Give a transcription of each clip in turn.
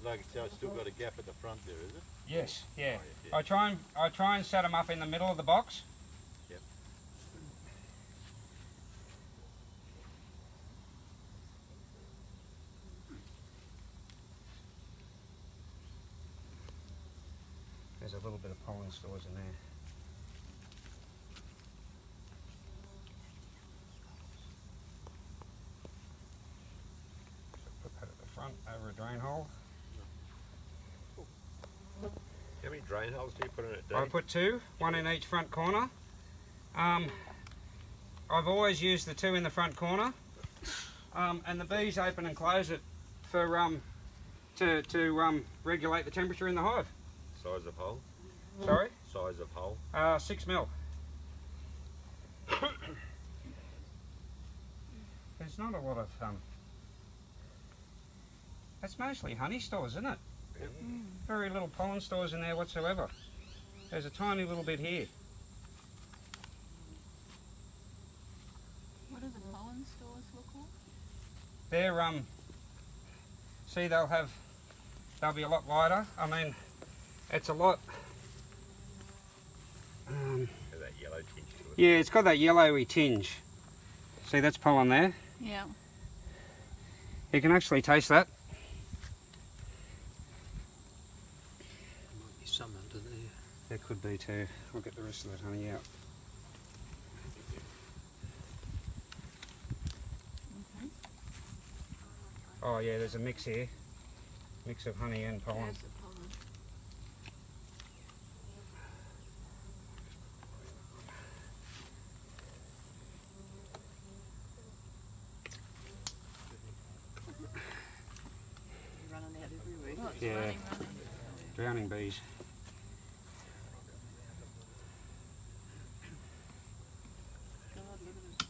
like so it's still got a gap at the front there, is it? Yes, yeah. Oh, yes, yeah. I try and set them up in the middle of the box. Yep. There's a little bit of pollen stores in there. So put that at the front over a drain hole. How many drain holes do you put in it, Dave? I put two, one in each front corner. I've always used the two in the front corner, and the bees open and close it for to regulate the temperature in the hive. Size of hole? Sorry? Size of hole? 6 mil. There's not a lot of that's mostly honey stores, isn't it? Yep. Very little pollen stores in there whatsoever. There's a tiny little bit here. What do the pollen stores look like? They're see, they'll be a lot lighter. I mean, it's a lot Has that yellow tinge to it? yeah, it's got that yellowy tinge. See, that's pollen there. Yeah. You can actually taste that. Might be some under there. There could be too. We'll get the rest of that honey out. Oh yeah, there's a mix here. Mix of honey and pollen. There's the pollen. Running out every week. Oh, it's Yeah. running. Drowning bees. God, look at it.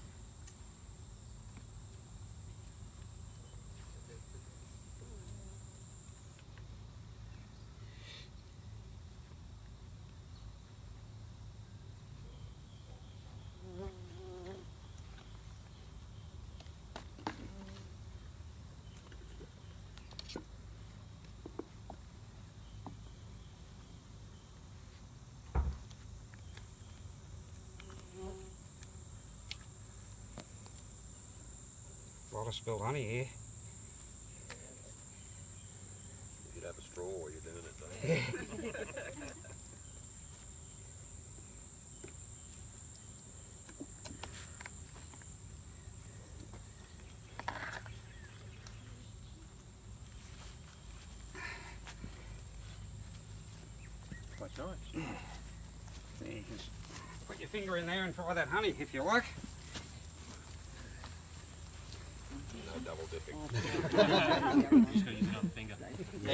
A lot of spilled honey here. If you'd have a straw while you're doing it, Dave. Quite nice. There, you can put your finger in there and try that honey if you like. No double dipping. Just got to use another finger. You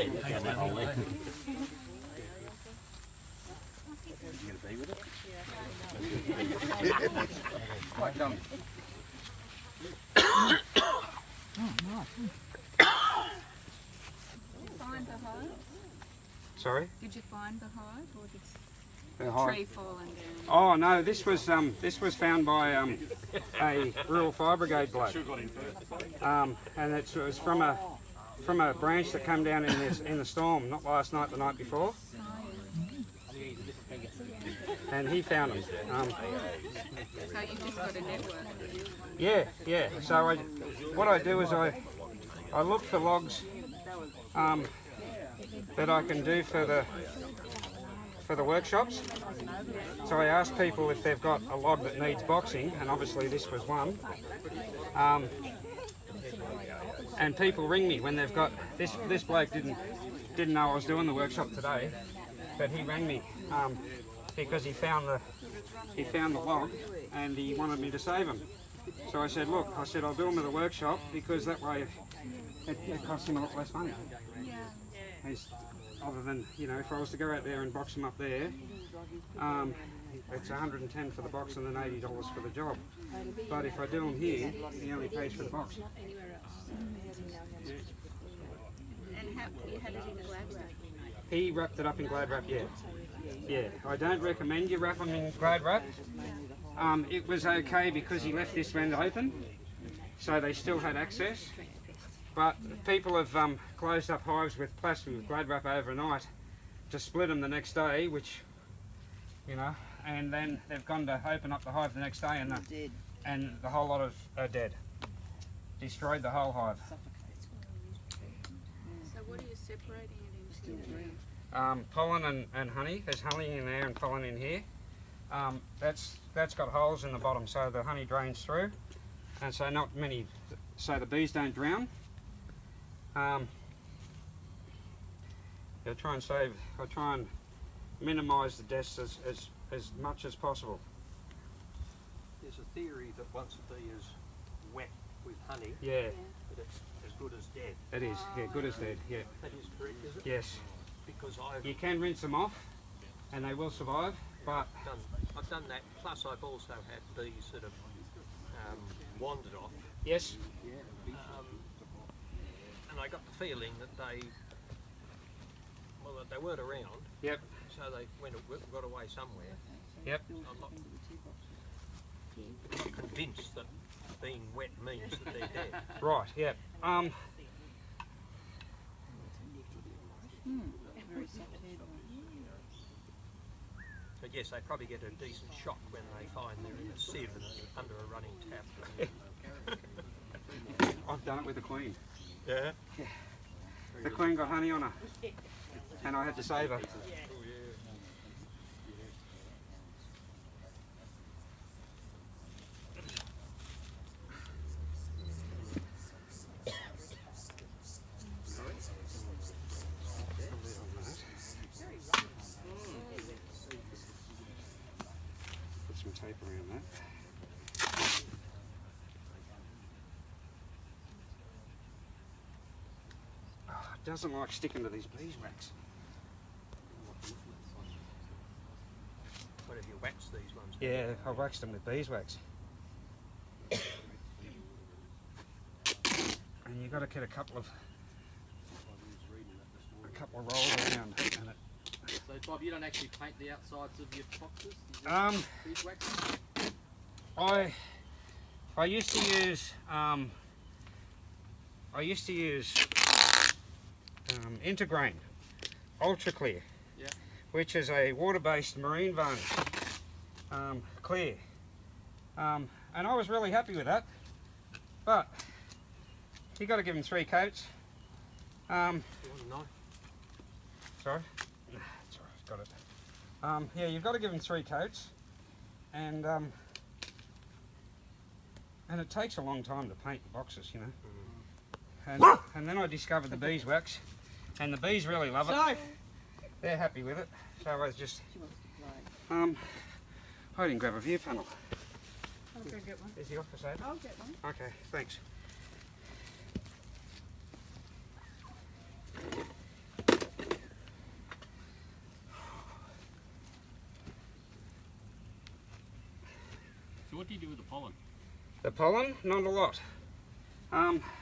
gonna be with it? Quite done. Did you find the hive? Sorry? Did you find the hive, or did The the hive. tree falling down? Oh no, this was found by a rural fire brigade bloke, and it was from a branch that came down in the storm, not last night, the night before, and he found them. So you just got a network. Yeah. So what I do is I look for logs that I can do for the workshops. So I ask people if they've got a log that needs boxing, and obviously this was one. And people ring me when they've got this bloke didn't know I was doing the workshop today, but he rang me because he found the log and he wanted me to save him. So I said, look, I'll do him at the workshop because that way it costs him a lot less money. Yeah. Other than, if I was to go out there and box him up there, it's 110 for the box and then $80 for the job. But if I do him here, he only pays for the box. And how you had it in glad wrap? He wrapped it up in glad wrap, yeah. Yeah, I don't recommend you wrap them in glad wrap. It was okay because he left this end open, so they still had access. But people have closed up hives with plastic with glad wrap overnight to split them the next day, which, you know, and then they've gone to open up the hive the next day and the whole lot of are dead. Destroyed the whole hive. So what are you separating it into? Pollen and honey. There's honey in there and pollen in here. That's got holes in the bottom, so the honey drains through, and so not many, so the bees don't drown. I'll try and minimise the deaths as much as possible. There's a theory that once a bee is wet with honey, Yeah, that it's as good as dead. it is. Yeah, good as dead. Yeah. That is correct, is it? Yes. Because You can rinse them off, and they will survive. But I've done that. Plus, I've also had bees that have wandered off, yes, and I got the feeling that that they weren't around. yep, So they got away somewhere. yep. I'm not convinced that being wet means that they're dead. Right. Yep. But yes, they probably get a decent shock when they find they're in a sieve and under a running tap. I've done it with the queen. Yeah. The queen got honey on her, and I had to save her. Put some tape around that. Oh, it doesn't like sticking to these beeswax. What have you waxed these ones? Yeah, I waxed them with beeswax. And you've got to get a couple of rolls around. And So Bob, you don't actually paint the outsides of your boxes? Beeswax? I used to use Intergrain Ultra Clear, Yeah. which is a water-based marine varnish, clear, and I was really happy with that. But you got to give them 3 coats. You want a knife? Sorry, it's all right, got it. Yeah, you've got to give them 3 coats, and it takes a long time to paint the boxes, you know. And then I discovered the beeswax, and the bees really love it. They're happy with it. So I was just, I didn't grab a view panel. I'll go get one. Is he off for sale? I'll get one. Okay, thanks. So what do you do with the pollen? The pollen, not a lot.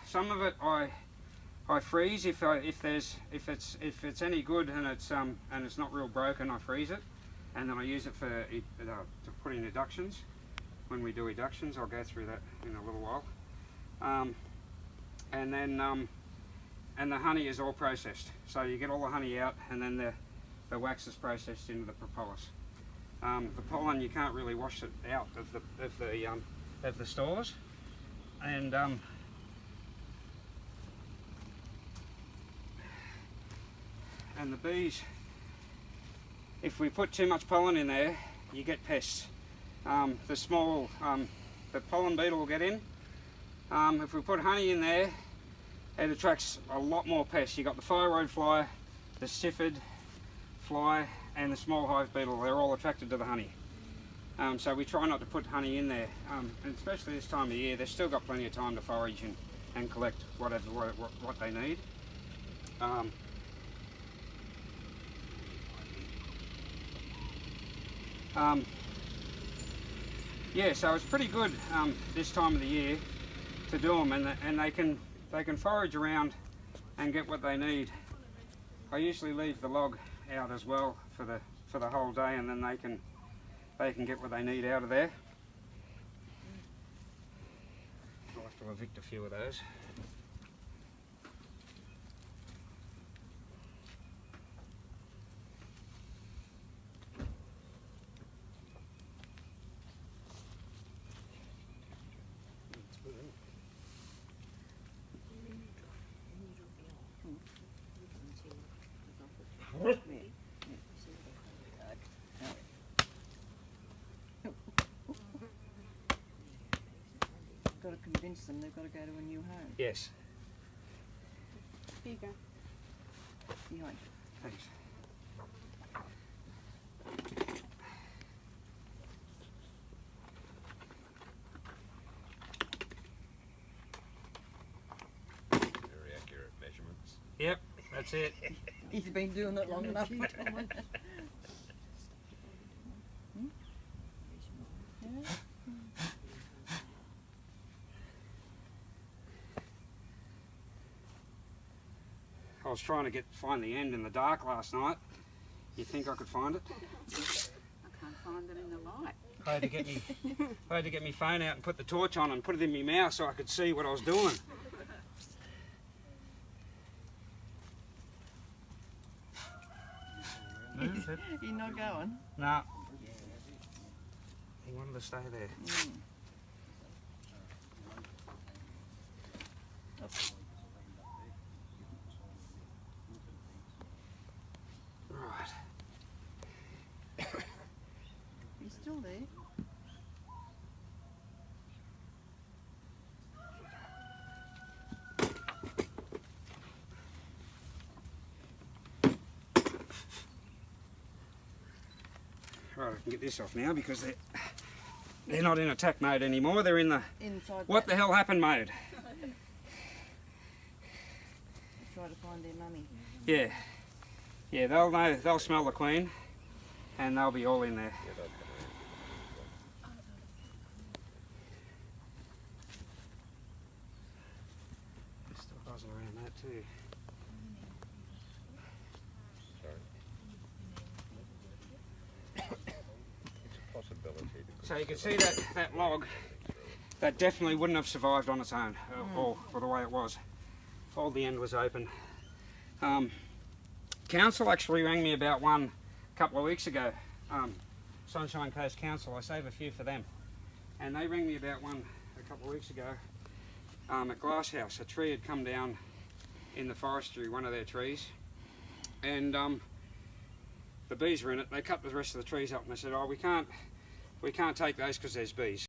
Some of it I freeze if it's any good and it's not real broken. I freeze it, and then I use it to put in eductions. When we do eductions, I'll go through that in a little while. And then and the honey is all processed, so you get all the honey out, and then the wax is processed into the propolis. The pollen, you can't really wash it out of the stores, and the bees, if we put too much pollen in there, you get pests. The pollen beetle will get in. If we put honey in there, it attracts a lot more pests. You've got the thyroid fly, the stifid fly, and the small hive beetle. They're all attracted to the honey. So we try not to put honey in there, and especially this time of year. They've still got plenty of time to forage and collect what they need. Yeah, so it's pretty good this time of the year to do them, and they can forage around and get what they need. I usually leave the log out as well for the whole day, and then they can get what they need out of there. I'll have to evict a few of those. convince them they've got to go to a new home. Yes. Here you go. Behind. Thanks. Very accurate measurements. Yep, that's it. He's been doing it long enough. I was trying to find the end in the dark last night. You think I could find it? I can't find them in the light. I had to get my phone out and put the torch on and put it in my mouth so I could see what I was doing. You're not going? No. He wanted to stay there. Right. He's still there. Right, I can get this off now because they're not in attack mode anymore. They're in the Inside. what the hell happened mode. Try to find their mummy. Yeah. Yeah, they'll know, they'll smell the queen and they'll be all in there. Yeah, they'll come in. There's still buzzing around that too. Sorry. It's a possibility. So you can see that log, that definitely wouldn't have survived on its own, or the way it was. All the end was open. Council actually rang me about one a couple of weeks ago. Sunshine Coast Council, I save a few for them. And they rang me about one a couple of weeks ago at Glasshouse. A tree had come down in the forestry, one of their trees. And the bees were in it. They cut the rest of the trees up and they said, oh, we can't take those because there's bees.